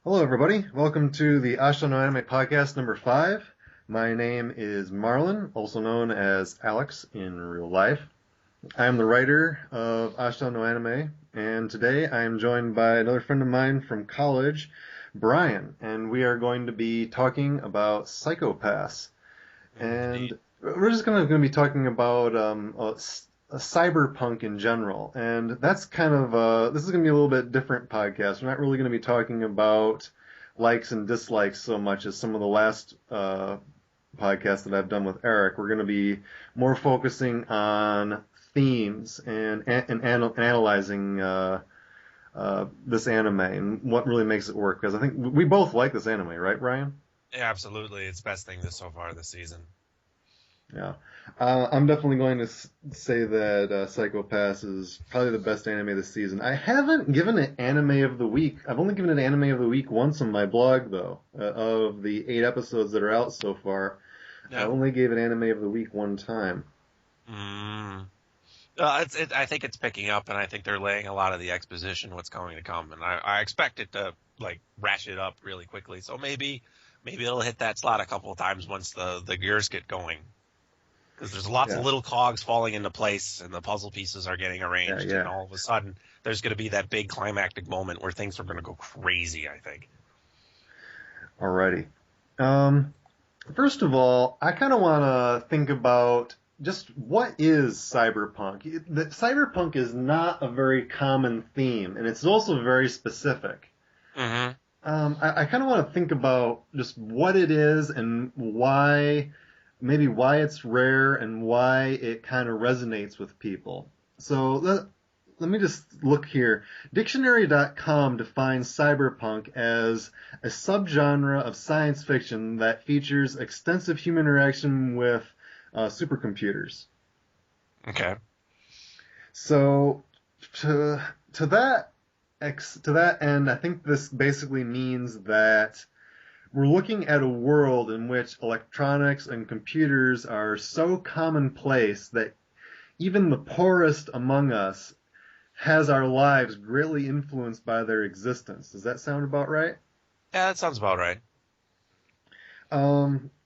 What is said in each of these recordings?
Hello, everybody. Welcome to the Ashita no Anime Podcast number 5. My name is Marlon, also known as Alex in real life. I am the writer of Ashita no Anime, and today I am joined by another friend of mine from college, Bryan, and we are going to be talking about Psychopaths. And we're just going to be talking about cyberpunk in general, and that's kind of this is going to be a little bit different podcast. We're not really going to be talking about likes and dislikes so much as some of the last podcasts that I've done with Eric. We're going to be more focusing on themes and analyzing this anime and what really makes it work. Because I think we both like this anime, right, Bryan? Yeah, absolutely. It's best thing so far this season. Yeah. I'm definitely going to say that Psycho-Pass is probably the best anime this season. I haven't given it Anime of the Week. I've only given it Anime of the Week once on my blog, though. Of the 8 episodes that are out so far, I only gave it Anime of the Week one time. I think it's picking up, and I think they're laying a lot of the exposition what's going to come, and I expect it to ratchet it up really quickly. So maybe it'll hit that slot a couple of times once the gears get going. Because there's lots of little cogs falling into place, and the puzzle pieces are getting arranged, and all of a sudden there's going to be that big climactic moment where things are going to go crazy, I think. Alrighty. First of all, I kind of want to think about just what is cyberpunk. Cyberpunk is not a very common theme, and it's also very specific. Mm-hmm. I kind of want to think about just what it is and why it's rare and why it kind of resonates with people. So let me just look here. Dictionary.com defines cyberpunk as a subgenre of science fiction that features extensive human interaction with supercomputers. Okay. So to that end, I think this basically means that we're looking at a world in which electronics and computers are so commonplace that even the poorest among us has our lives greatly influenced by their existence. Does that sound about right? Yeah, that sounds about right.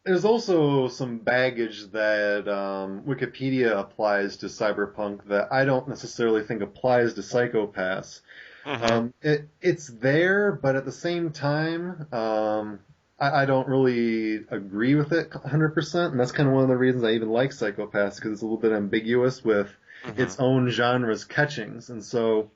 There's also some baggage that Wikipedia applies to cyberpunk that I don't necessarily think applies to Psycho-Pass. Mm-hmm. It's there, but at the same time, I don't really agree with it 100%, and that's kind of one of the reasons I even like Psycho-Pass, because it's a little bit ambiguous with its own genre's catchings. And so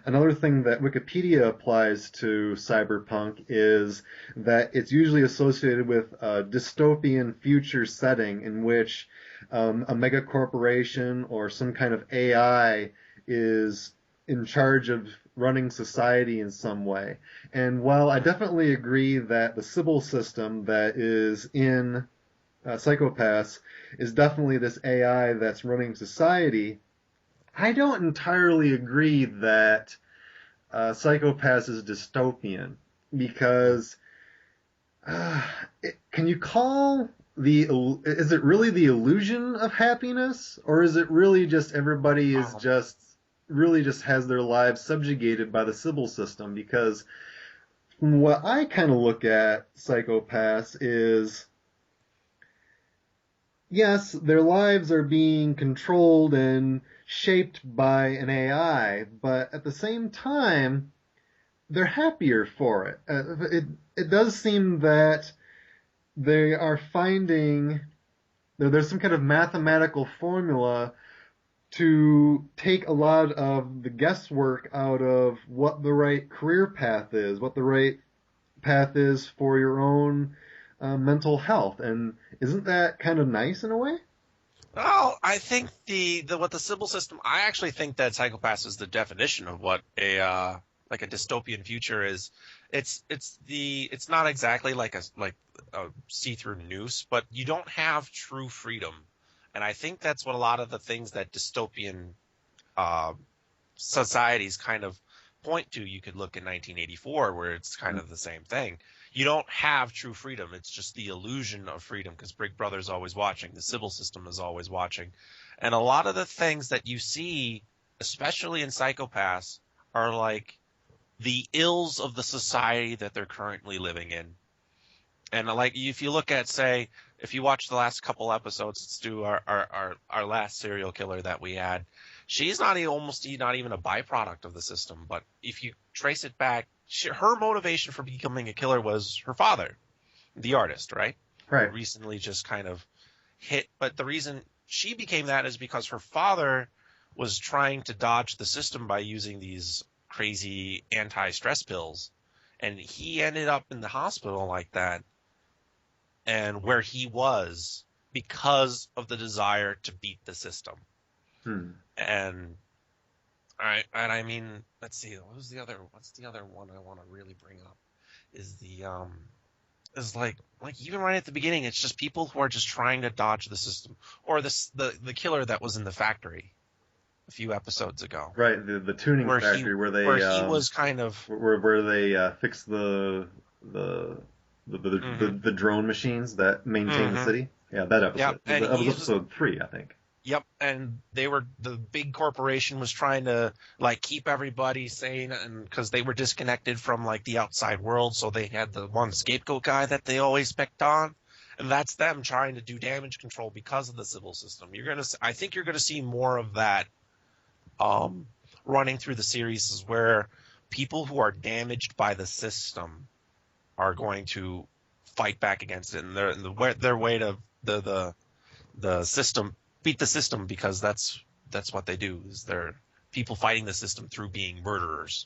another thing that Wikipedia applies to cyberpunk is that it's usually associated with a dystopian future setting in which a mega corporation or some kind of AI is in charge of running society in some way. And while I definitely agree that the Sybil system that is in Psycho-Pass is definitely this AI that's running society, I don't entirely agree that Psycho-Pass is dystopian, because can you call is it really the illusion of happiness, or is it really just everybody is just has their lives subjugated by the Sybil system? Because from what I kind of look at Psycho-Pass is, yes, their lives are being controlled and shaped by an AI, but at the same time, they're happier for it. It does seem that they are finding there's some kind of mathematical formula to take a lot of the guesswork out of what the right career path is, what the right path is for your own mental health. And isn't that kind of nice in a way? Well, I think what the Sybil system, I actually think that Psycho-Pass is the definition of what a dystopian future is. It's not exactly like a see-through noose, but you don't have true freedom. And I think that's what a lot of the things that dystopian societies kind of point to. You could look at 1984, where it's kind of the same thing. You don't have true freedom. It's just the illusion of freedom, because Big Brother's always watching. The Sybil system is always watching. And a lot of the things that you see, especially in Psycho-Pass, are like the ills of the society that they're currently living in. And like, if you look at, say, if you watch the last couple episodes, let's do our last serial killer that we had. She's not almost not even a byproduct of the system, but if you trace it back, her motivation for becoming a killer was her father, the artist, right? Right. Who recently just kind of hit, but the reason she became that is because her father was trying to dodge the system by using these crazy anti-stress pills, and he ended up in the hospital like that, and where he was because of the desire to beat the system. And I mean, let's see, what's the other one I want to really bring up is is like even right at the beginning, it's just people who are just trying to dodge the system, or the killer that was in the factory a few episodes ago. Right, the tuning factory where he was kind of where they fix the drone machines that maintain the city. Yeah, that episode. Yep. That was episode 3, I think. Yep, and the big corporation was trying to like keep everybody sane, and because they were disconnected from like the outside world, so they had the one scapegoat guy that they always picked on, and that's them trying to do damage control because of the civil system. I think you're gonna see more of that running through the series, is where people who are damaged by the system are going to fight back against it, and their way to the system. Beat the system, because that's what they do. Is they're people fighting the system through being murderers,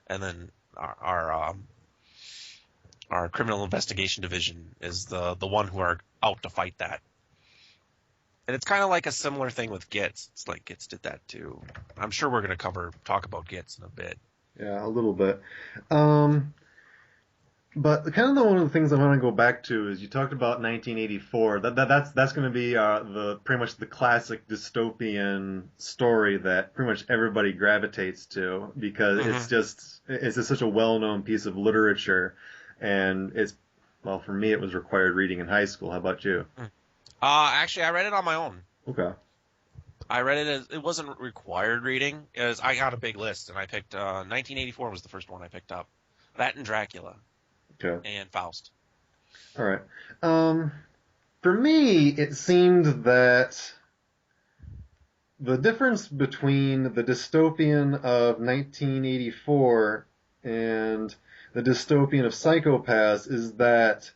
and then our criminal investigation division is the one who are out to fight that. And it's kind of like a similar thing with GITS. It's like GITS did that too. I'm sure we're going to talk about GITS in a bit. Yeah, a little bit. But kind of one of the things I want to go back to is you talked about 1984. That's going to be pretty much the classic dystopian story that pretty much everybody gravitates to, because it's just such a well-known piece of literature, and for me it was required reading in high school. How about you? Actually, I read it on my own. Okay. I read it as it wasn't required reading. I got a big list, and I picked 1984 was the first one I picked up. That and Dracula. Okay. And Faust. All right. For me, it seemed that the difference between the dystopian of 1984 and the dystopian of Psychopaths is that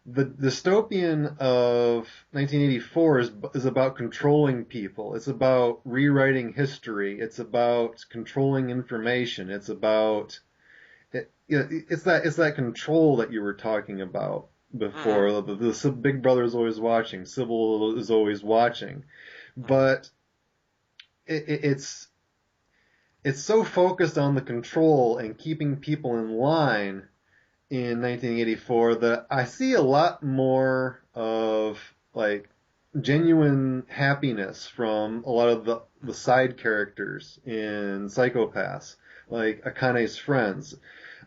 the dystopian of 1984 is about controlling people. It's about rewriting history. It's about controlling information. It's about it's that control that you were talking about before. The Big Brother is always watching. Sybil is always watching, but it's so focused on the control and keeping people in line in 1984 that I see a lot more of like genuine happiness from a lot of the side characters in Psychopaths, like Akane's friends.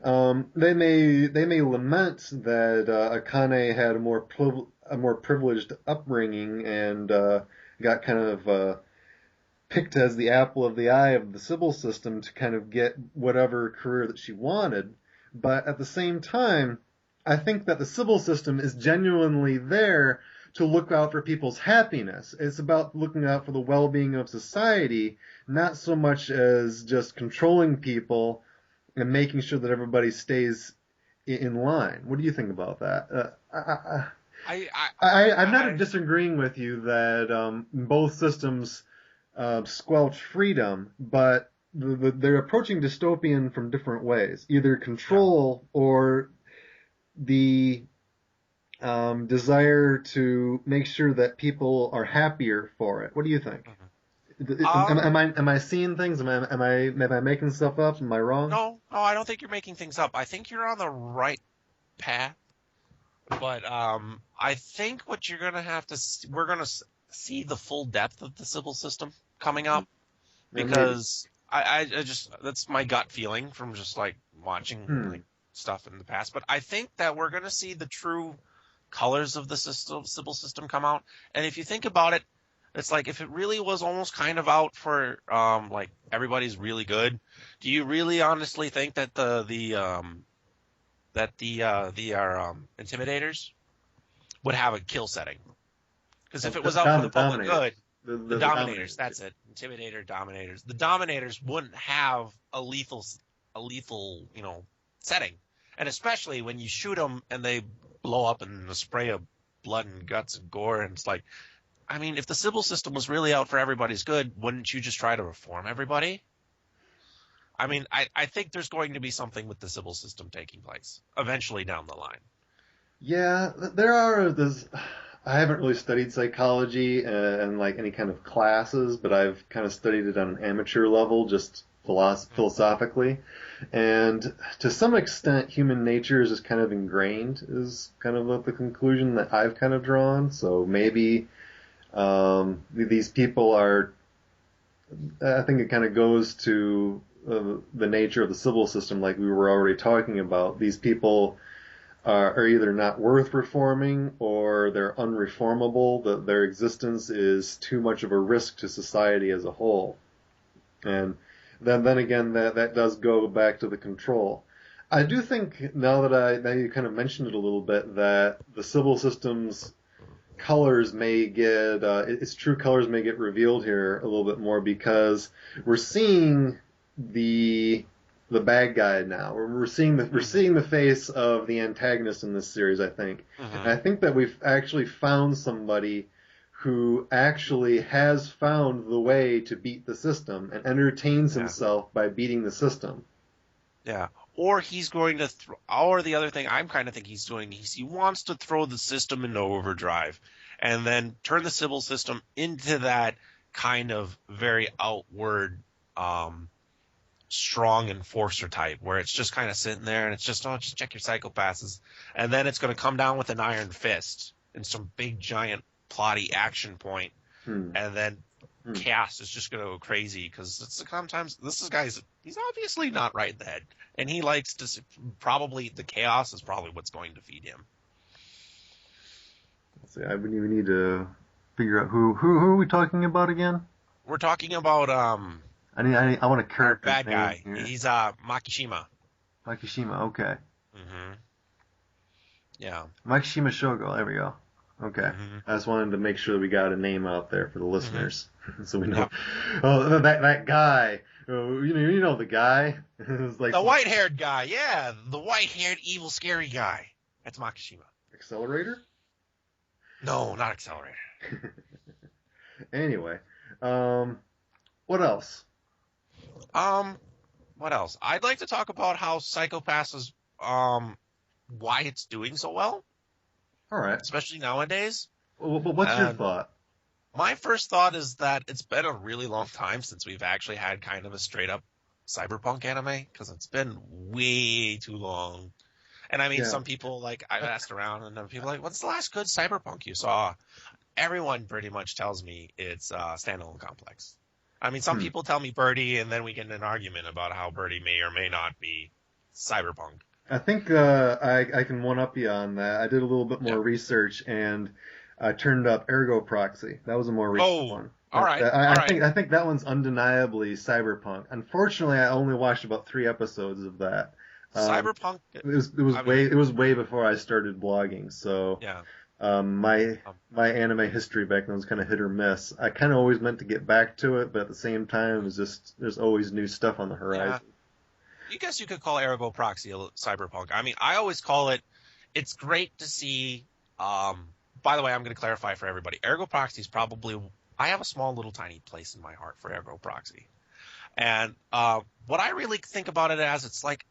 They may lament that Akane had a more privileged upbringing and got kind of picked as the apple of the eye of the civil system to kind of get whatever career that she wanted. But at the same time, I think that the civil system is genuinely there to look out for people's happiness. It's about looking out for the well-being of society, not so much as just controlling people and making sure that everybody stays in line. What do you think about that? I'm not disagreeing with you that both systems squelch freedom, but they're approaching dystopian from different ways. Either control or the desire to make sure that people are happier for it. What do you think? Am I seeing things? Am I making stuff up? Am I wrong? No, I don't think you're making things up. I think you're on the right path. But I think what you're gonna have to we're gonna see the full depth of the civil system coming up, because I just that's my gut feeling from just like watching like stuff in the past. But I think that we're gonna see the true colors of the civil system come out. And if you think about it, It's like if it really was almost kind of out for like everybody's really good, do you really honestly think that the intimidators would have a kill setting? Because if it was out for the public good, Dominators. the The dominators, Dominators. that's it. Intimidator, dominators. The dominators wouldn't have a lethal, setting. And especially when you shoot them and they blow up in a spray of blood and guts and gore, and it's like, I mean, if the Sybil system was really out for everybody's good, wouldn't you just try to reform everybody? I mean, I think there's going to be something with the Sybil system taking place eventually down the line. Yeah, there are. I haven't really studied psychology and like any kind of classes, but I've kind of studied it on an amateur level, just philosophically. And to some extent, human nature is just kind of ingrained, is kind of the conclusion that I've kind of drawn. So maybe these people are. I think it kind of goes to the nature of the civil system, like we were already talking about. These people are either not worth reforming or they're unreformable, that their existence is too much of a risk to society as a whole. And then again, that does go back to the control. I do think, now you kind of mentioned it a little bit, that the civil system's colors may get, its true colors may get revealed here a little bit more, because we're seeing the bad guy now. We're seeing the face of the antagonist in this series, I think. And I think that we've actually found somebody who actually has found the way to beat the system and entertains himself by beating the system. Yeah. Or he's going to or the other thing I'm kind of think he's doing, he wants to throw the system into overdrive and then turn the civil system into that kind of very outward strong enforcer type, where it's just kind of sitting there and it's just, just check your psychopaths. And then it's going to come down with an iron fist and some big giant plotty action point. And then chaos is just going to go crazy, because sometimes he's obviously not right in the head. And he likes to, probably the chaos is probably what's going to feed him. Let's see, we need to figure out who are we talking about again? We're talking about, I want a character bad name guy. here. He's Makishima. Makishima, okay. Yeah. Makishima Shogo, there we go. Okay. I just wanted to make sure that we got a name out there for the listeners, so we know. Yep. Oh, that guy. You know the guy. It like the white-haired guy, yeah. The white-haired, evil, scary guy. That's Makishima. Accelerator? No, not Accelerator. Anyway, what else? What else? I'd like to talk about how Psychopaths is, why it's doing so well. All right. Especially nowadays. Well, what's your thought? My first thought is that it's been a really long time since we've actually had kind of a straight-up cyberpunk anime, because it's been way too long. And I mean, some people, like, I've asked around, and people are like, what's the last good cyberpunk you saw? Everyone pretty much tells me it's Standalone Complex. I mean, some people tell me Birdie, and then we get in an argument about how Birdie may or may not be cyberpunk. I think I can one-up you on that. I did a little bit more research, and I turned up Ergo Proxy. That was a more recent one. All right. I think that one's undeniably cyberpunk. Unfortunately, I only watched about 3 episodes of that. Cyberpunk. It was way before I started blogging. So my anime history back then was kind of hit or miss. I kind of always meant to get back to it, but at the same time, it was just there's always new stuff on the horizon. Yeah. I guess you could call Ergo Proxy a cyberpunk. I mean, I always call it. It's great to see. By the way, I'm going to clarify for everybody. Ergo Proxy is probably. I have a small little tiny place in my heart for Ergo Proxy, and what I really think about it as, it's like,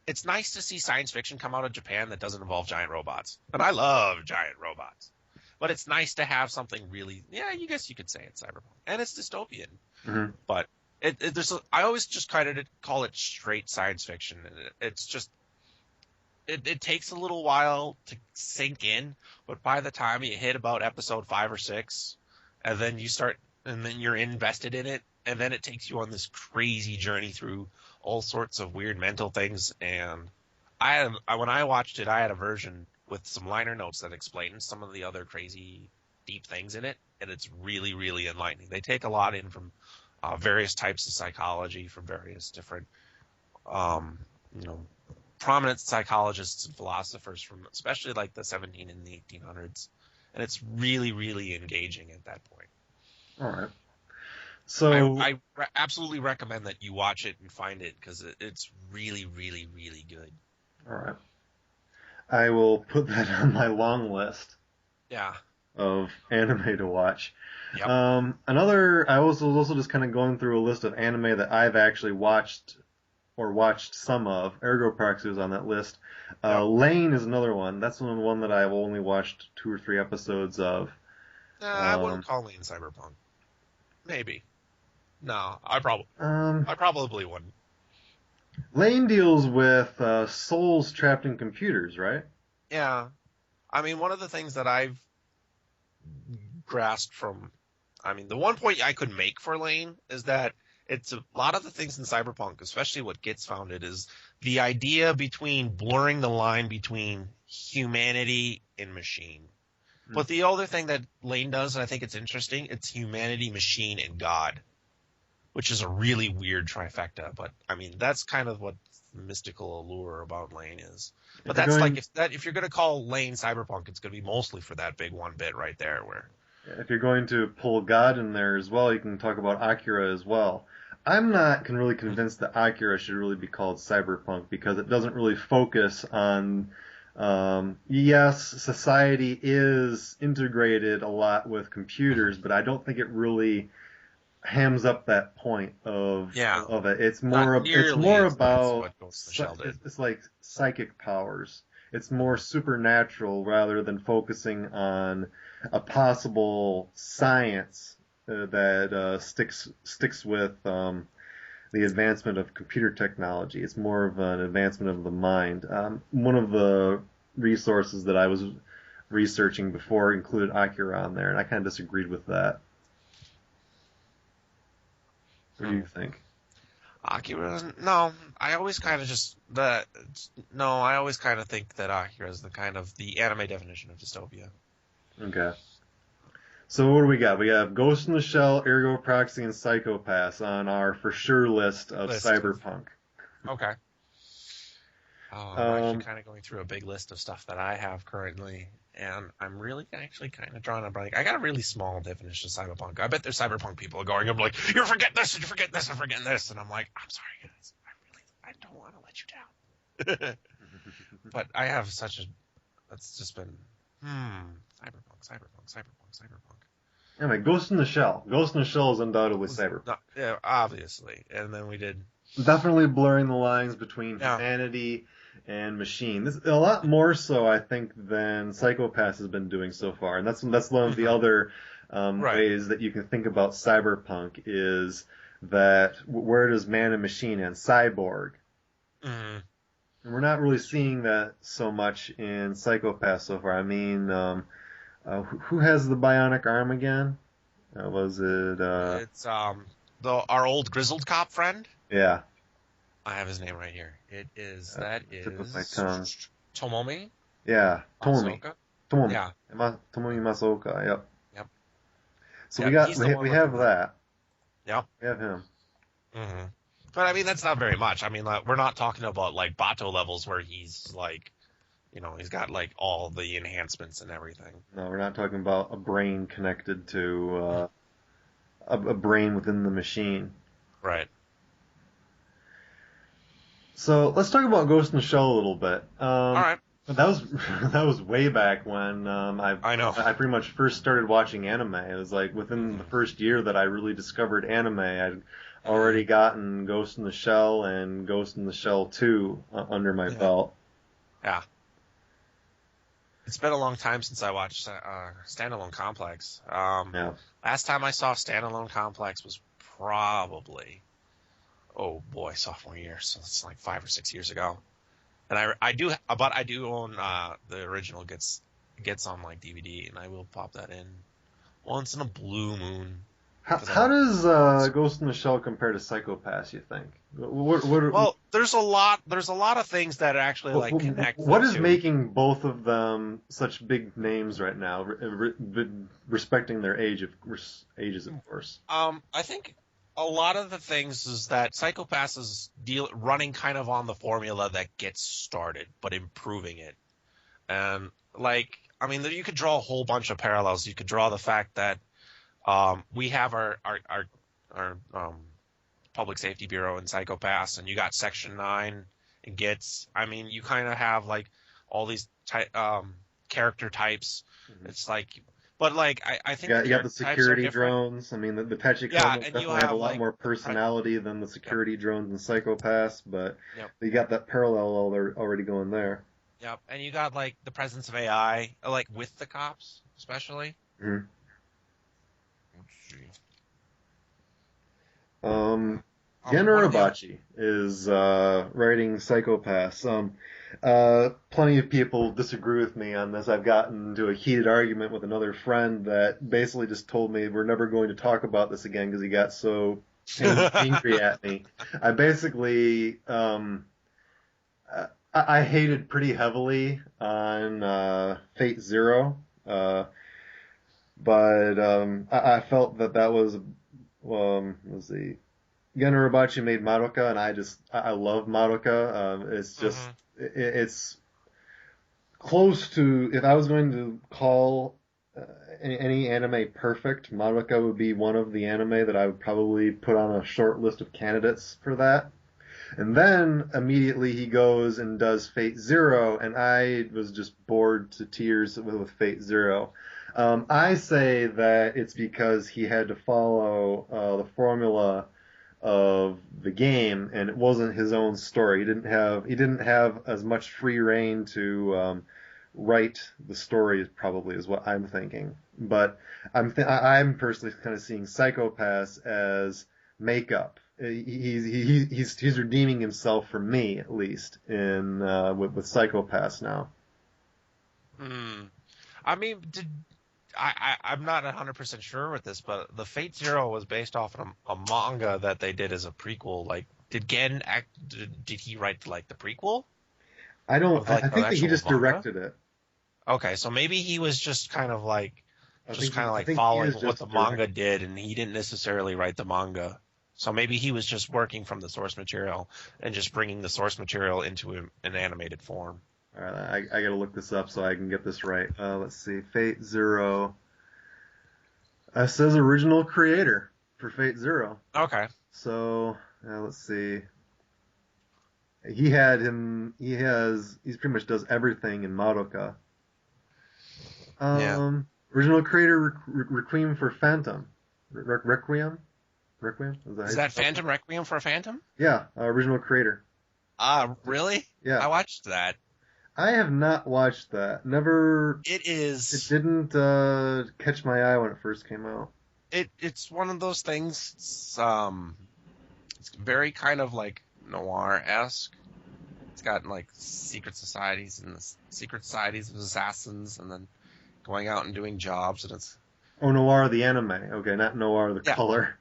it's nice to see science fiction come out of Japan that doesn't involve giant robots, and I love giant robots. But it's nice to have something really. Yeah, I guess you could say it's cyberpunk, and it's dystopian, but. I always just kind of call it straight science fiction. It's just, it takes a little while to sink in, but by the time you hit about episode 5 or 6, and then you're invested in it, and then it takes you on this crazy journey through all sorts of weird mental things. And when I watched it, I had a version with some liner notes that explained some of the other crazy deep things in it, and it's really, really enlightening. They take a lot in from various types of psychology, from various different, you know, prominent psychologists and philosophers from especially like the 17 and the 1800s, and it's really, really engaging at that point. All right. So I absolutely recommend that you watch it and find it because it's really, really, really good. all right. I will put that on my long list. Yeah. Of anime to watch. Yep. I was also just kind of going through a list of anime that I've actually watched or watched some of. Ergo Proxy was on that list. Lane is another one. That's one that I've only watched 2 or 3 episodes of. I wouldn't call Lane Cyberpunk. Maybe. No, I probably wouldn't. Lane deals with souls trapped in computers, right? Yeah. I mean, one of the things that I've grasped from, I mean, the one point I could make for Lane is that it's a lot of the things in Cyberpunk, especially what GITS founded, is the idea between blurring the line between humanity and machine. But the other thing that Lane does, and I think it's interesting, it's humanity, machine, and God, which is a really weird trifecta. But I mean, that's kind of what the mystical allure about Lane is. But that's if you're going to call Lane Cyberpunk, it's going to be mostly for that big one bit right there. Where if you're going to pull God in there as well, you can talk about Akira as well. I'm not really convinced that Akira should really be called Cyberpunk because it doesn't really focus on. Yes, society is integrated a lot with computers, but I don't think it really hams up that point of it. It's more about it's like psychic powers. It's more supernatural rather than focusing on a possible science that sticks with the advancement of computer technology. It's more of an advancement of the mind. One of the resources that I was researching before included Akira on there, and I kind of disagreed with that. What do you think? Akira? No, I always kind of I always kind of think that Akira is the anime definition of dystopia. Okay. So what do we got? We have Ghost in the Shell, Ergo Proxy, and Psycho-Pass on our for sure list of Cyberpunk. Okay. I'm actually kind of going through a big list of stuff that I have currently, and I'm really actually kind of drawing up. Like, I got a really small definition of Cyberpunk. I bet there's Cyberpunk people going up like, you're forgetting this, and you're forgetting this, and forgetting this, and I'm like, I'm sorry, guys. I don't want to let you down. But I have it's just been, Cyberpunk. Anyway, Ghost in the Shell. Ghost in the Shell is undoubtedly Cyberpunk. Yeah, obviously. And then we did... Definitely blurring the lines between humanity and machine. This a lot more so, I think, than Psycho-Pass has been doing so far. And that's one of the other ways that you can think about Cyberpunk is that where does man and machine end? Cyborg. Mm-hmm. And we're not really seeing that so much in Psycho-Pass so far. I mean... who has the bionic arm again? Was it? It's our old grizzled cop friend. Yeah. I have his name right here. It is tip of my tongue. Tomomi. Yeah, Tomomi. Tomomi. Yeah. Tomomi Masaoka. Yep. Yep. So we have that. Yep. We have him. Mm-hmm. But I mean, that's not very much. I mean, we're not talking about like Bato levels where he's like. You know, he's got, like, all the enhancements and everything. No, we're not talking about a brain connected to a brain within the machine. Right. So, let's talk about Ghost in the Shell a little bit. All right. That was way back when I know. I pretty much first started watching anime. It was, like, within the first year that I really discovered anime. I'd already gotten Ghost in the Shell and Ghost in the Shell 2 under my belt. Yeah. It's been a long time since I watched Standalone Complex. Last time I saw Standalone Complex was probably, sophomore year. So it's like 5 or 6 years ago. And I do own the original gets on like DVD, and I will pop that in once in a blue moon. How does Ghost in the Shell compare to Psycho-Pass, you think? Well, there's a lot of things that actually like connect what the is two. making both of them such big names right now, respecting their ages, of course? I think a lot of the things is that Psycho-Pass is running kind of on the formula that gets started, but improving it. And like, I mean, you could draw a whole bunch of parallels. You could draw the fact that we have our Public Safety Bureau in Psycho-Pass, and you got Section 9 and GITS. I mean, you kind of have like all these character types. Mm-hmm. It's like, but like I think you got the security drones. I mean, the Tachikomas definitely have a lot more personality than the security drones in Psycho-Pass, but you got that parallel already going there. Yep, and you got like the presence of AI, like with the cops, especially. Mm-hmm. Gen Urabachi is writing Psycho-Pass. Plenty of people disagree with me on this. I've gotten into a heated argument with another friend that basically just told me we're never going to talk about this again because he got so angry at me. I basically I hated pretty heavily on Fate Zero, but I felt that was let's see. Gen Urabachi made Madoka, and I love Madoka. It's just it's close to, if I was going to call any anime perfect, Madoka would be one of the anime that I would probably put on a short list of candidates for that. And then immediately he goes and does Fate Zero, and I was just bored to tears with Fate Zero. I say that it's because he had to follow the formula of the game, and it wasn't his own story. He didn't have as much free reign to write the story, probably, is what I'm thinking. But I'm personally kind of seeing Psycho-Pass as makeup. He's redeeming himself, for me at least, in with Psycho-Pass now. I mean, I'm not 100% sure with this, but the Fate Zero was based off of a manga that they did as a prequel. Like, did he write like the prequel? I don't. I think that he just directed it. Okay, so maybe he was just kind of like following what the manga did, and he didn't necessarily write the manga. So maybe he was just working from the source material and just bringing the source material into an animated form. All right, I gotta look this up so I can get this right. Let's see, Fate Zero. It says original creator for Fate Zero. Okay. So let's see. He pretty much does everything in Madoka. Original creator Requiem for Phantom. Requiem? Is that Phantom Requiem for a Phantom? Yeah, original creator. Really? Yeah. I watched that. I have not watched that. Never. It is. It didn't catch my eye when it first came out. It's one of those things. It's very kind of like noir-esque. It's got like secret societies and the secret societies of assassins, and then going out and doing jobs, and it's. Oh, noir the anime. Okay, not noir the color.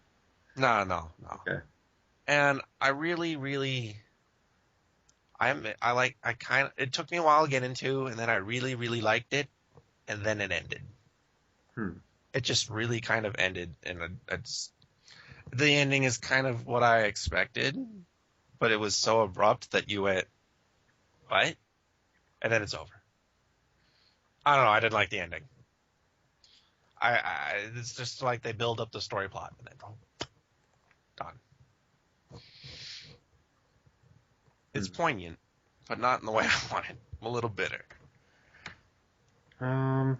No. Okay. And I really, it took me a while to get into, and then I really, really liked it, and then it ended. It just really kind of ended, and the ending is kind of what I expected, but it was so abrupt that you went, what? And then it's over. I don't know, I didn't like the ending. It's just like they build up the story plot, and then done. It's poignant, but not in the way I want it. I'm a little bitter. I'm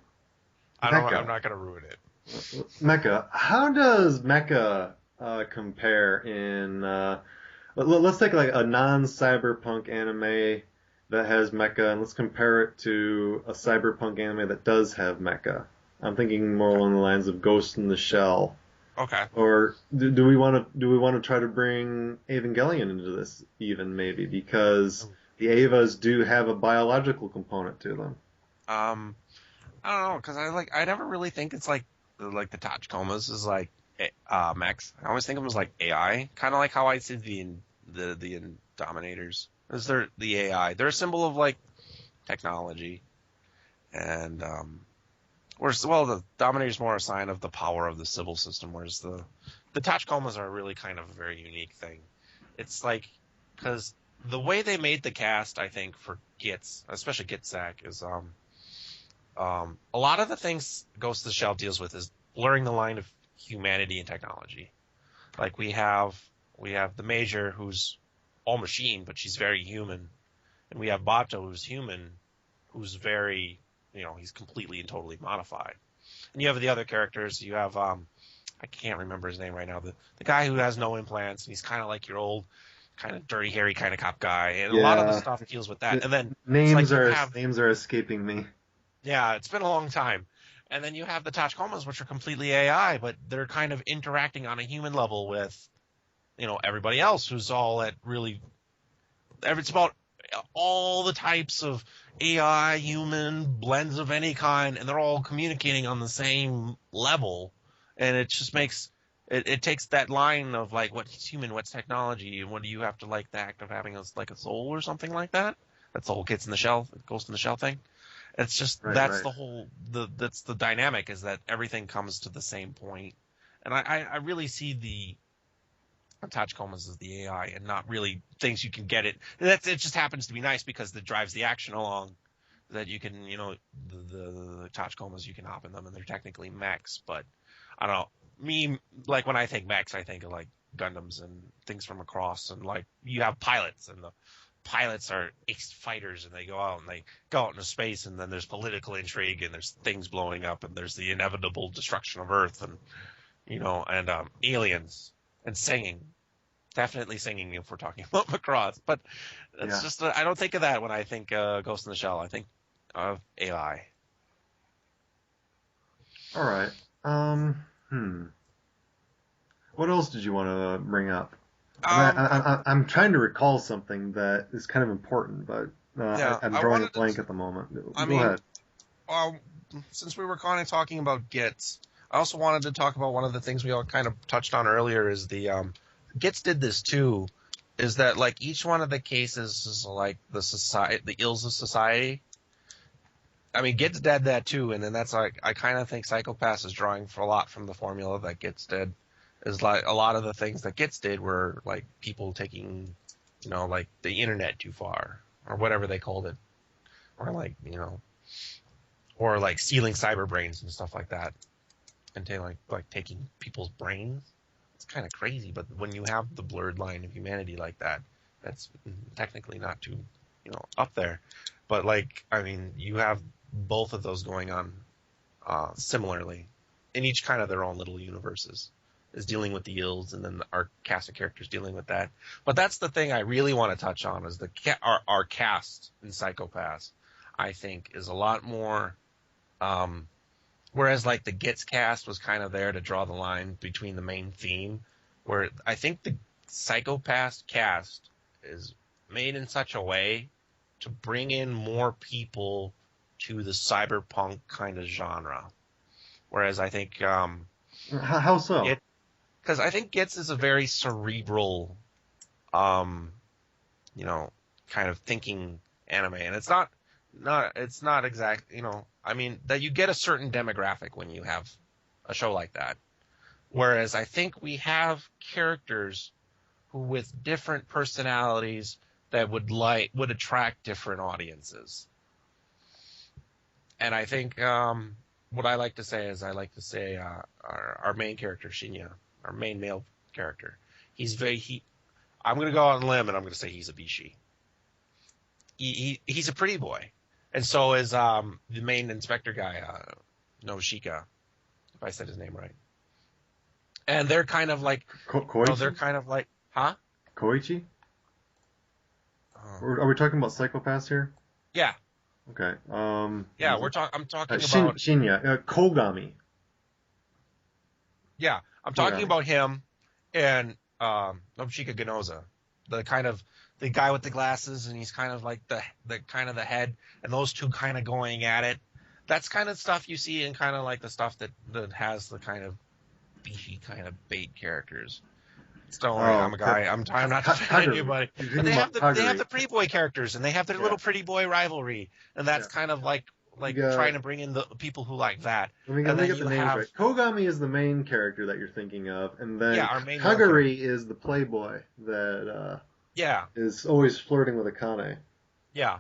not gonna ruin it. Mecha. How does Mecha compare in? Let's take like a non-cyberpunk anime that has Mecha, and let's compare it to a cyberpunk anime that does have Mecha. I'm thinking more along the lines of Ghost in the Shell. Okay. Or do we want to try to bring Evangelion into this even, maybe, because the Evas do have a biological component to them. I don't know, because I never really think it's like the Tachikomas is like mechs. I always think of them as like AI, kind of like how I see the Dominators. Is they're the AI? They're a symbol of like technology, and whereas the Dominator's more a sign of the power of the civil system, whereas the Tachikomas are really kind of a very unique thing. It's like because the way they made the cast, I think for GITS, especially GITSAC, is a lot of the things Ghost of the Shell deals with is blurring the line of humanity and technology. Like we have the Major, who's all machine, but she's very human, and we have Bato, who's human, who's very, he's completely and totally modified. And you have the other characters. You have I can't remember his name right now. The guy who has no implants, and he's kind of like your old, kind of dirty, hairy kind of cop guy, and a lot of the stuff deals with that. And then names are escaping me. Yeah, it's been a long time. And then you have the Tachikomas, which are completely AI, but they're kind of interacting on a human level with, everybody else who's all at really. It's about all the types of AI, human, blends of any kind, and they're all communicating on the same level. And it just makes it takes that line of like what's human, what's technology, and what do you have to like the act of having a soul or something like that. That's the whole Ghost in the Shell thing. It's just the whole that's the dynamic, is that everything comes to the same point. And I really see the Tachikomas as the AI and not really things you can get it. It just happens to be nice because it drives the action along. That you can, the Tachikomas, you can hop in them, and they're technically mechs. But I don't know. Me, like when I think mechs, I think of like Gundams and things from across, and like you have pilots, and the pilots are fighters, and they go out into space, and then there's political intrigue, and there's things blowing up, and there's the inevitable destruction of Earth, and aliens and singing. Definitely singing if we're talking about Macross, but it's just I don't think of that when I think Ghost in the Shell. I think of AI. All right. What else did you want to bring up? I'm trying to recall something that is kind of important, but I'm drawing a blank at the moment. Go ahead. Since we were kind of talking about GITS, I also wanted to talk about one of the things we all kind of touched on earlier is the GITS did this too, is that like each one of the cases is like the ills of society. I mean, GITS did that too, and then that's like I kind of think Psycho-Pass is drawing for a lot from the formula that GITS did. Is like a lot of the things that GITS did were like people taking, like the internet too far, or whatever they called it, or like or like stealing cyber brains and stuff like that, and like taking people's brains. It's kind of crazy, but when you have the blurred line of humanity like that, that's technically not too up there. But like I mean, you have both of those going on similarly in each kind of their own little universes. Is dealing with the ills, and then our cast of characters dealing with that. But that's the thing I really want to touch on is our cast in Psycho-Pass, I think, is a lot more. Whereas like the GITS cast was kind of there to draw the line between the main theme, where I think the Psycho-Pass cast is made in such a way to bring in more people to the cyberpunk kind of genre. Whereas I think how so? Because I think GITS is a very cerebral, kind of thinking anime, and it's not exact, I mean, that you get a certain demographic when you have a show like that. Whereas I think we have characters who, with different personalities, that would attract different audiences. And I think what I like to say is our main character Shinya. Our main male character. I'm going to go out on a limb and I'm going to say he's a bishi. He's a pretty boy. And so is the main inspector guy, Noshika, if I said his name right. And they're kind of like... Koichi? They're kind of like... Huh? Koichi? Are we talking about Psycho-Pass here? Yeah. Okay. I'm talking about... Shinya. Kogami. Yeah. I'm talking about him and Nobushika Genoza, the guy with the glasses, and he's kind of like the kind of the head, and those two kind of going at it. That's kind of stuff you see in kind of like the stuff that has the kind of Bishi kind of bait characters. Don't worry, I'm a guy. I'm not defending anybody. But they have the pretty boy characters, and they have their little pretty boy rivalry, and that's kind of like trying to bring in the people who like that. Let me get the names right. Kogami is the main character that you're thinking of, and then Kagari is the playboy that is always flirting with Akane. Yeah.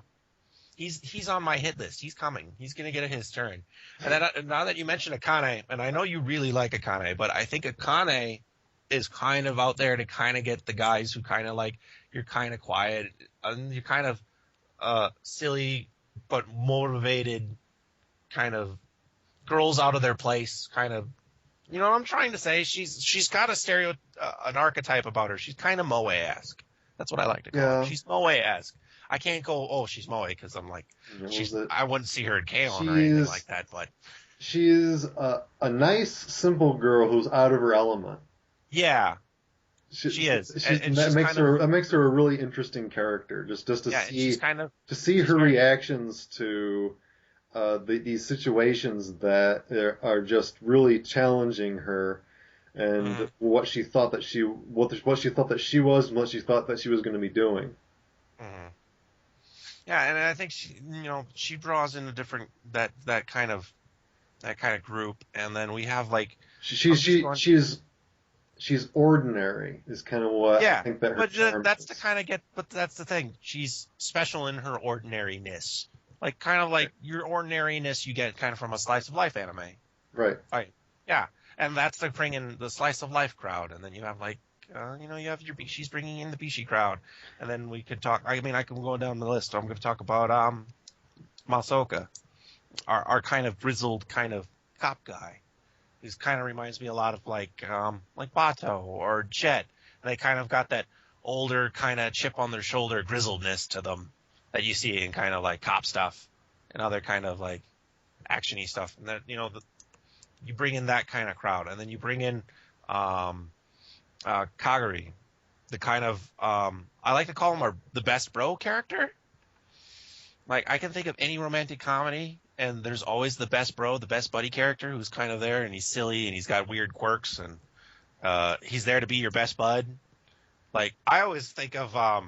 He's on my hit list. He's coming. He's going to get his turn. And then, now that you mention Akane, and I know you really like Akane, but I think Akane is kind of out there to kind of get the guys who kind of like, you're kind of quiet, and you're kind of silly but motivated, kind of girls out of their place, kind of, you know what I'm trying to say? She's got an archetype about her. She's kind of Moe-esque. That's what I like to call her. She's Moe-esque. I can't go, oh, she's Moe, because I'm like, I wouldn't see her in K-On! Or anything like that, but... She's a nice, simple girl who's out of her element. Yeah, she is. That makes her a really interesting character, just to see her reactions to these situations that are just really challenging her, and what she thought that she was, and what she thought that she was going to be doing. Mm-hmm. Yeah, and I think she draws in a different that kind of group, and then we have like she's ordinary is kind of what I think that her charm that's is. But that's the thing. She's special in her ordinariness, like kind of like your ordinariness you get kind of from a slice of life anime, right? Yeah, and that's the bring in the slice of life crowd, and then you have like. You have she's bringing in the Bishi crowd, and then we could talk. I mean, I can go down the list. I'm going to talk about Masaoka, our kind of grizzled kind of cop guy. He kind of reminds me a lot of like Bato or Jet, and they kind of got that older kind of chip on their shoulder grizzledness to them that you see in kind of like cop stuff and other kind of like actiony stuff. And that you bring in that kind of crowd, and then you bring in. Kagari, the kind of I like to call him the best bro character. Like I can think of any romantic comedy, and there's always the best bro, the best buddy character who's kind of there, and he's silly and he's got weird quirks, and he's there to be your best bud. Like I always think of I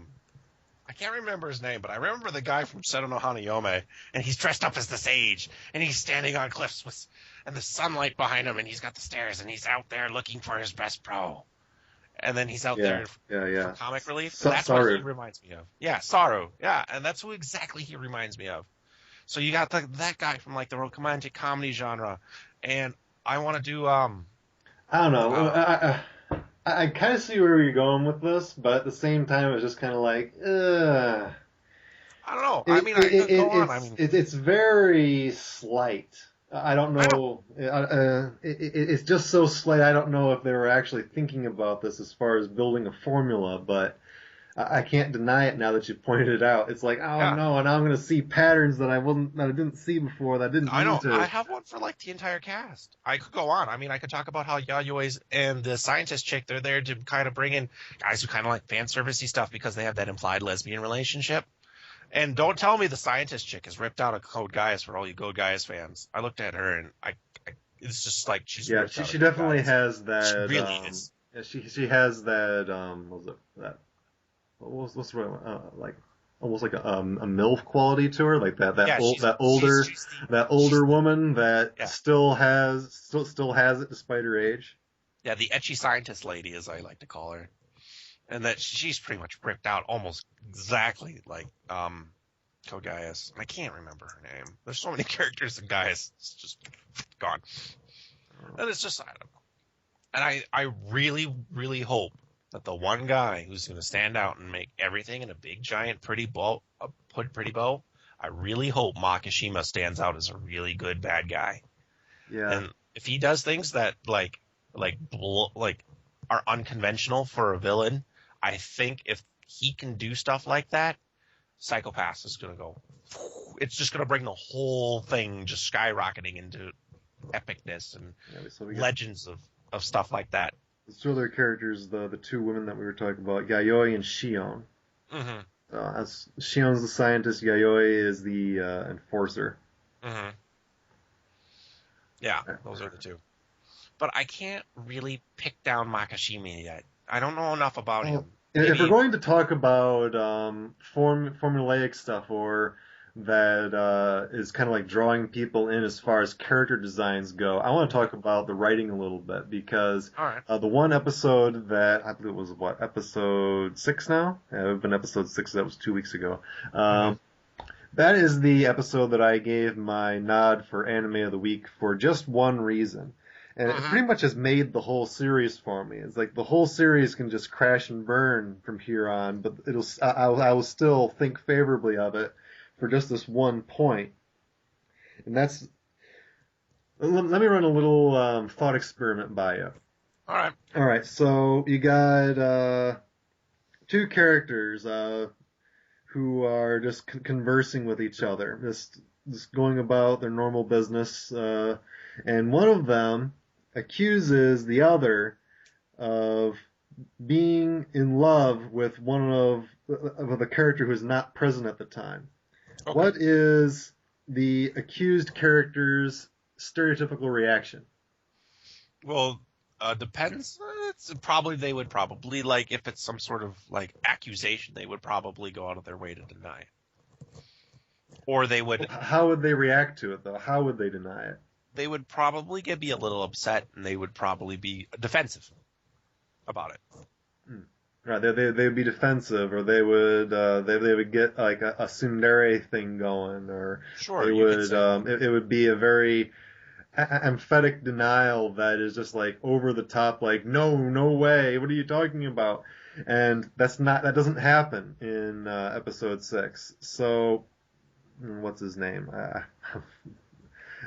can't remember his name, but I remember the guy from Seto no Hanayome, and he's dressed up as the sage, and he's standing on cliffs and the sunlight behind him, and he's got the stairs, and he's out there looking for his best bro. And then he's out there for comic relief. That's what he reminds me of. Yeah, Saru. Yeah, and that's who exactly he reminds me of. So you got that guy from like the romantic comedy genre, and I want to do. I don't know. I kind of see where you're going with this, but at the same time, it's just kind of like. I don't know. It's very slight. I don't know. It's just so slight. I don't know if they were actually thinking about this as far as building a formula, but I can't deny it now that you pointed it out. It's like, no, and now I'm going to see patterns that I didn't see before. That I didn't. I know. I have one for like the entire cast. I could go on. I mean, I could talk about how Yayoi's and the scientist chick, they're there to kind of bring in guys who kind of like fan servicey stuff because they have that implied lesbian relationship. And don't tell me the scientist chick is ripped out of Code Geass for all you Code Geass fans. I looked at her and it's just like she's ripped out she definitely has that. She really is. Yeah, she has that. What was it? That what's the right like almost like a MILF quality to her, like that older woman that still has it despite her age. Yeah, the ecchi scientist lady, as I like to call her. And that she's pretty much ripped out almost exactly like Code Geass. I can't remember her name. There's so many characters in Geass. It's just gone. And it's just, I don't know. And I really, really hope that the one guy who's going to stand out and make everything in a big, giant, pretty bow, I really hope Makishima stands out as a really good bad guy. Yeah. And if he does things that like are unconventional for a villain, I think if he can do stuff like that, Psycho-Pass is going to go. It's just going to bring the whole thing just skyrocketing into epicness and legends of stuff like that. The two other characters, the two women that we were talking about, Yayoi and Shion. Mm-hmm. Shion's the scientist, Yayoi is the enforcer. Mm-hmm. Yeah, those are the two. but I can't really pick down Makishimi yet. I don't know enough about him. If we're going to talk about formulaic stuff or that is kind of like drawing people in as far as character designs go, I want to talk about the writing a little bit because All right. the one episode that I believe was episode 6 now? Yeah, it would have been episode 6. That was 2 weeks ago. That is the episode that I gave my nod for anime of the week for just one reason. And it pretty much has made the whole series for me. It's like the whole series can just crash and burn from here on, but I will still think favorably of it for just this one point. And that's, let me run a little thought experiment by you. All right, so you got two characters who are just conversing with each other, just going about their normal business, and one of them accuses the other of being in love with one of the character who is not present at the time. Okay. What is the accused character's stereotypical reaction? Well, depends. They would probably, like, if it's some sort of, like, accusation, they would probably go out of their way to deny it. Or they would... How would they react to it, though? How would they deny it? They would probably be a little upset, and they would probably be defensive about it. Right, they would be defensive, or they would get like a tsundere thing going, or sure, they would it would be a very emphatic denial that is just like over the top, like no way, what are you talking about? And that doesn't happen in episode 6. So what's his name?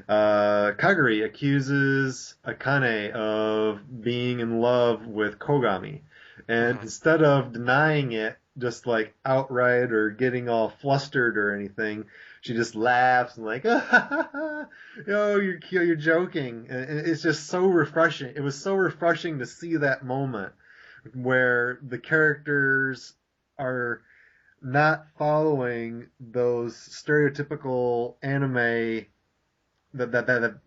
Kaguri accuses Akane of being in love with Kogami. And instead of denying it, just like outright or getting all flustered or anything, she just laughs and like, you're joking. And it's just so refreshing. It was so refreshing to see that moment where the characters are not following those stereotypical anime that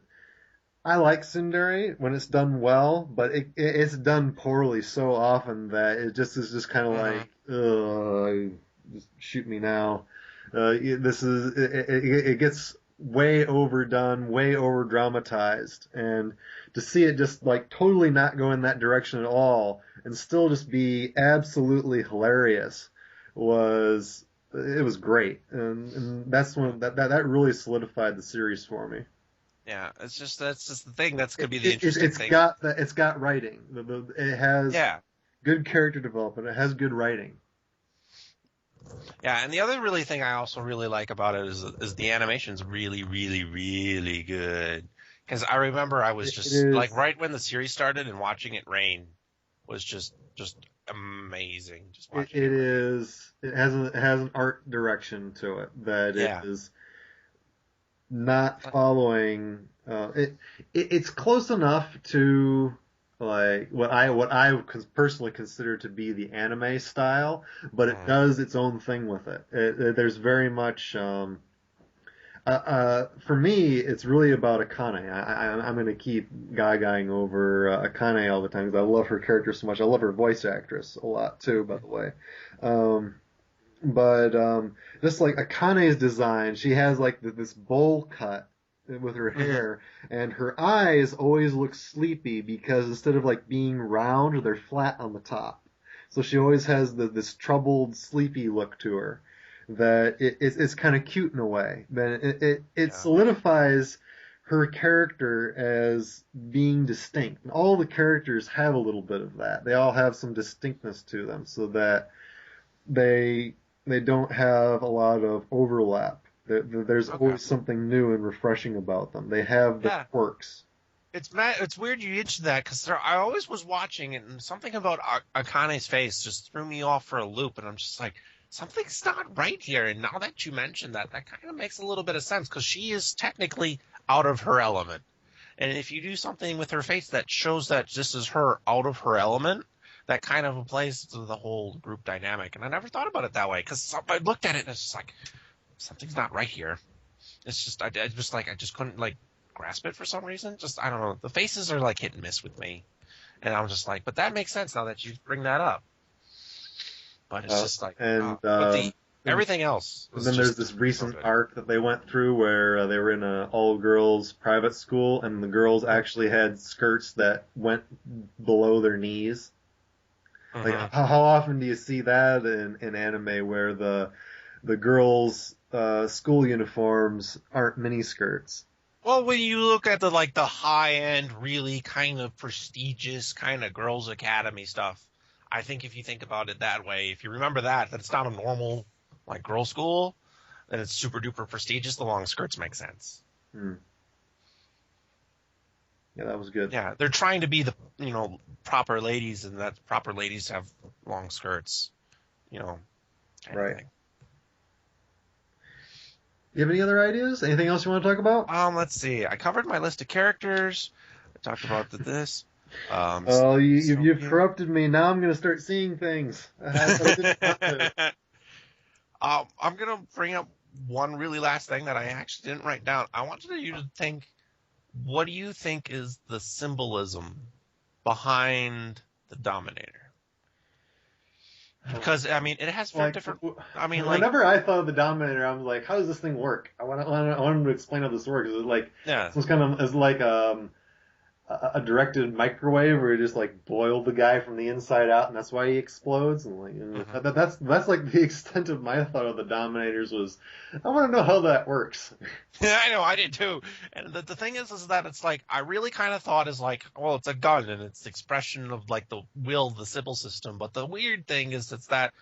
I like tsundere when it's done well, but it's done poorly so often that it just is just kind of like, just shoot me now. It gets way overdone, way over dramatized, and to see it just like totally not go in that direction at all and still just be absolutely hilarious was great, and that's when that really solidified the series for me. Yeah, that's just the thing. That's gonna be the interesting thing. It's got writing. It has good character development. It has good writing. Yeah, and the other really thing I also really like about it is the animation's really, really, really good. Because I remember I was just like right when the series started and watching it rain was just amazing. Just watching it is. It has an art direction to it that is not following. It's close enough to like what I personally consider to be the anime style, but it does its own thing with it. There's very much. For me, it's really about Akane. I'm going to keep gagaing over Akane all the time because I love her character so much. I love her voice actress a lot too, by the way. But just like Akane's design, she has like this bowl cut with her hair, and her eyes always look sleepy because instead of like being round, they're flat on the top. So she always has this troubled, sleepy look to her that it's kind of cute in a way. Then it solidifies her character as being distinct. And all the characters have a little bit of that. They all have some distinctness to them so that they don't have a lot of overlap. There's always something new and refreshing about them. They have the quirks. It's weird you mentioned that because I always was watching it and something about Akane's face just threw me off for a loop, and I'm just like, something's not right here. And now that you mentioned that kind of makes a little bit of sense because she is technically out of her element. And if you do something with her face that shows that this is her out of her element, that kind of applies to the whole group dynamic. And I never thought about it that way because I looked at it and it's just like, something's not right here. It's just I just couldn't like grasp it for some reason. Just, I don't know. The faces are like hit and miss with me. And I'm just like, but that makes sense now that you bring that up. But it's just like, everything else. And then there's this recent arc that they went through where they were in an all-girls private school, and the girls actually had skirts that went below their knees. Like, how often do you see that in anime where the girls' school uniforms aren't miniskirts? Well, when you look at the high-end, really kind of prestigious kind of girls' academy stuff, I think if you think about it that way, if you remember that it's not a normal like girls' school, then it's super duper prestigious. The long skirts make sense. Yeah, that was good. Yeah, they're trying to be the proper ladies, and that proper ladies have long skirts. Kind right. Of thing. You have any other ideas? Anything else you want to talk about? Let's see. I covered my list of characters. I talked about this. You've corrupted me. Now I'm going to start seeing things. I'm going to bring up one really last thing that I actually didn't write down. I wanted you to think, what do you think is the symbolism behind the Dominator? Because, I mean, it has different... Whenever I thought of the Dominator, I was like, how does this thing work? I want him to explain how this works. It's like a directed microwave where you just like boil the guy from the inside out, and that's why he explodes. And that's like the extent of my thought of the Dominators was, I want to know how that works. Yeah, I know, I did too. And the thing is that it's like, I really kind of thought is like, well, it's a gun and it's the expression of like the will of the Sybil system. But the weird thing is that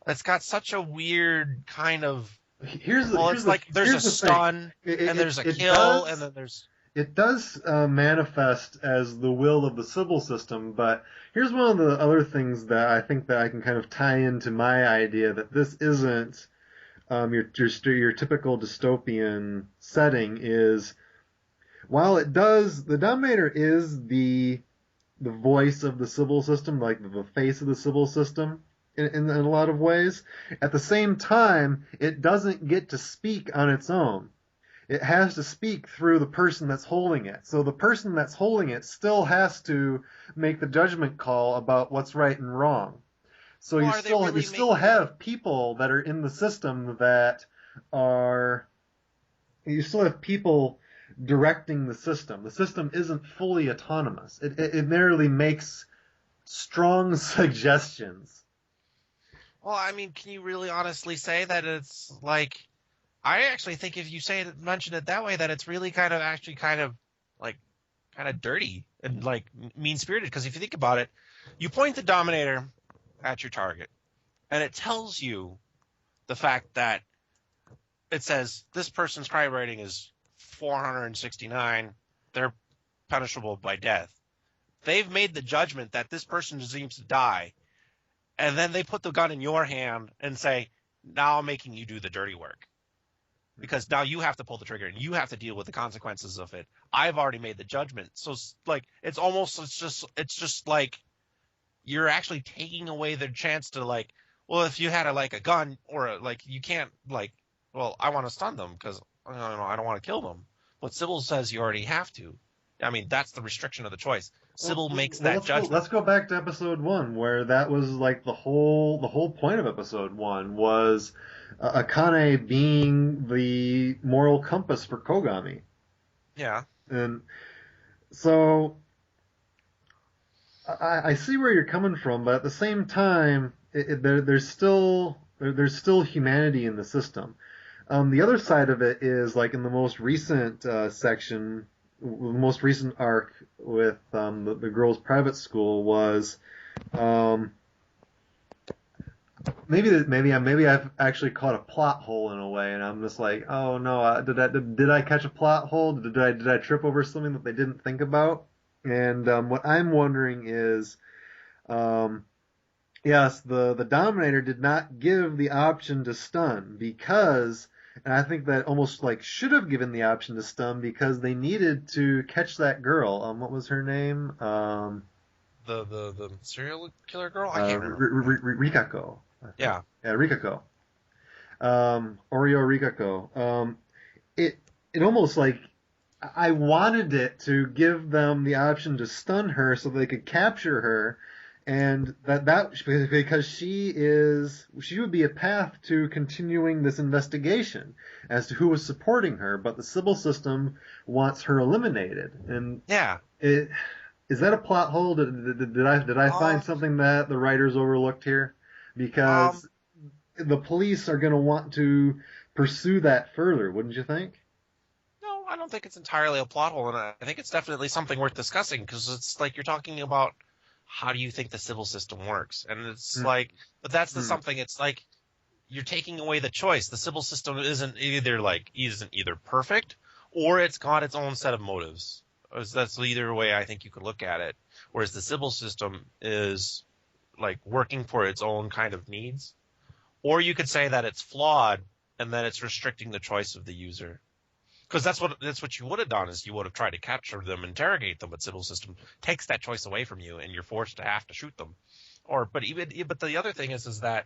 it's got such a weird kind of. There's a stun and there's a kill and then there's. It does manifest as the will of the Sybil system, but here's one of the other things that I think that I can kind of tie into my idea that this isn't your typical dystopian setting. Is while it does, the Dominator is the voice of the Sybil system, like the face of the Sybil system in a lot of ways. At the same time, it doesn't get to speak on its own. It has to speak through the person that's holding it. So the person that's holding it still has to make the judgment call about what's right and wrong. So you still have people that are in the system that are... You still have people directing the system. The system isn't fully autonomous. It merely makes strong suggestions. Well, I mean, can you really honestly say that it's like... I actually think if you mention it that way, that it's really kind of dirty and like mean-spirited. Because if you think about it, you point the Dominator at your target, and it tells you the fact that it says this person's crime rating is 469. They're punishable by death. They've made the judgment that this person deserves to die, and then they put the gun in your hand and say, "Now I'm making you do the dirty work." Because now you have to pull the trigger and you have to deal with the consequences of it. I've already made the judgment. So like it's just like you're actually taking away their chance to like, well, if you had a gun or you can't I want to stun them because I don't want to kill them. But Sybil says you already have to. I mean, that's the restriction of the choice. Sybil makes that judgment. Let's go back to episode 1 where that was like the whole point of episode 1 was Akane being the moral compass for Kogami. Yeah. And so I see where you're coming from, but at the same time, there's still humanity in the system. The other side of it is like in the most recent section, the most recent arc with the girls' private school was. Maybe I've actually caught a plot hole in a way, and I'm just like, oh no, did I catch a plot hole? Did I trip over something that they didn't think about? And what I'm wondering is, yes, the Dominator did not give the option to stun because, and I think that almost should have given the option to stun because they needed to catch that girl. What was her name? The serial killer girl? I can't remember. Rikako. Yeah. Yeah, Rikako. Oreo Rikako. It almost I wanted it to give them the option to stun her so they could capture her, and that because she would be a path to continuing this investigation as to who was supporting her, but the Sybil system wants her eliminated. And Yeah. is that a plot hole? Did I find something that the writers overlooked here? Because the police are going to want to pursue that further, wouldn't you think? No, I don't think it's entirely a plot hole, and I think it's definitely something worth discussing, because it's like you're talking about how do you think the civil system works, and it's like, but that's the something. It's like you're taking away the choice. The civil system isn't either perfect, or it's got its own set of motives. That's either way I think you could look at it. Whereas the civil system is like working for its own kind of needs, or you could say that it's flawed and that it's restricting the choice of the user. Because that's what you would have done, is you would have tried to capture them, interrogate them, but civil system takes that choice away from you, and you're forced to have to shoot them. But the other thing is that,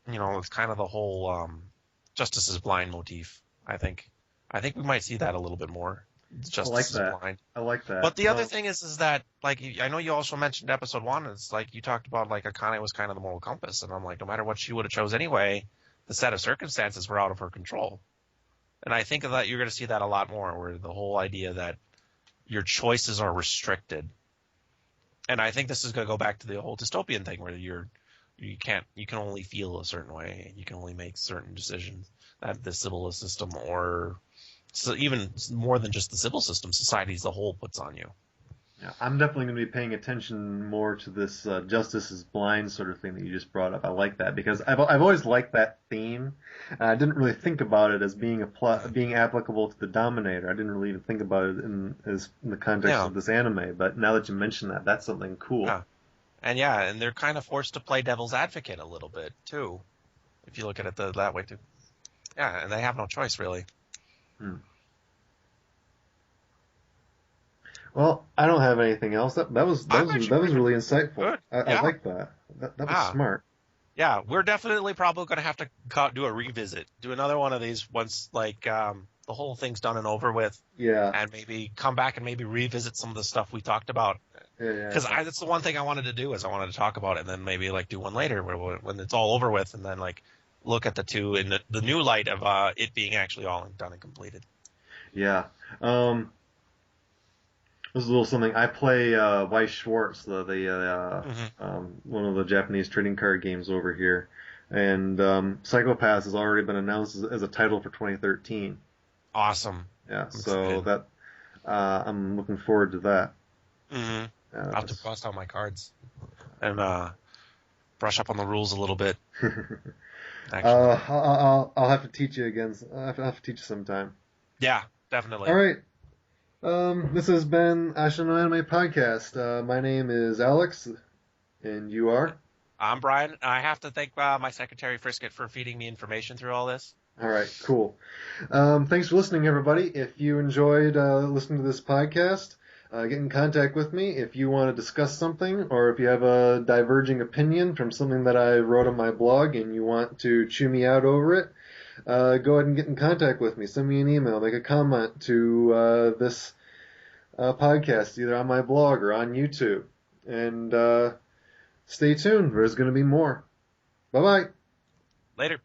it's kind of the whole justice is blind motif. I think we might see that a little bit more. Justice is blind. I like that. But the other thing is that, like, I know you also mentioned episode 1. It's like you talked about, like, Akane was kind of the moral compass, and I'm like, no matter what she would have chose anyway, the set of circumstances were out of her control. And I think that you're going to see that a lot more, where the whole idea that your choices are restricted. And I think this is going to go back to the whole dystopian thing, where you can only feel a certain way, you can only make certain decisions that the civil system, or so even more than just the civil system, society as a whole puts on you. Yeah, I'm definitely going to be paying attention more to this justice is blind sort of thing that you just brought up. I like that because I've always liked that theme. I didn't really think about it as being being applicable to the Dominator. I didn't really even think about it in the context of this anime. But now that you mention that, that's something cool. Yeah. And they're kind of forced to play devil's advocate a little bit too, if you look at it that way too. Yeah, and they have no choice really. Well, I don't have anything else. That was really insightful. I like that. That was smart. Yeah, we're definitely probably going to have to do a revisit, do another one of these once like the whole thing's done and over with. Yeah. And maybe come back and maybe revisit some of the stuff we talked about. Because that's the one thing I wanted to do, is I wanted to talk about it, and then maybe like do one later when it's all over with, and then like look at the two in the new light of it being actually all done and completed. Yeah. This is a little something. I play Weiss Schwartz, one of the Japanese trading card games over here, and Psychopaths has already been announced as a title for 2013. Awesome. Yeah, so that I'm looking forward to that. Mm-hmm. I'll have to bust out my cards and brush up on the rules a little bit. I'll have to teach you again. I'll have to teach you sometime. Yeah, definitely. All right. This has been Ashita no Anime Podcast. My name is Alex, and you are? I'm Bryan. I have to thank my secretary, Frisket, for feeding me information through all this. All right, cool. Thanks for listening, everybody. If you enjoyed listening to this podcast, get in contact with me if you want to discuss something, or if you have a diverging opinion from something that I wrote on my blog and you want to chew me out over it. Go ahead and get in contact with me. Send me an email. Make a comment to this podcast, either on my blog or on YouTube. And stay tuned. There's going to be more. Bye-bye. Later.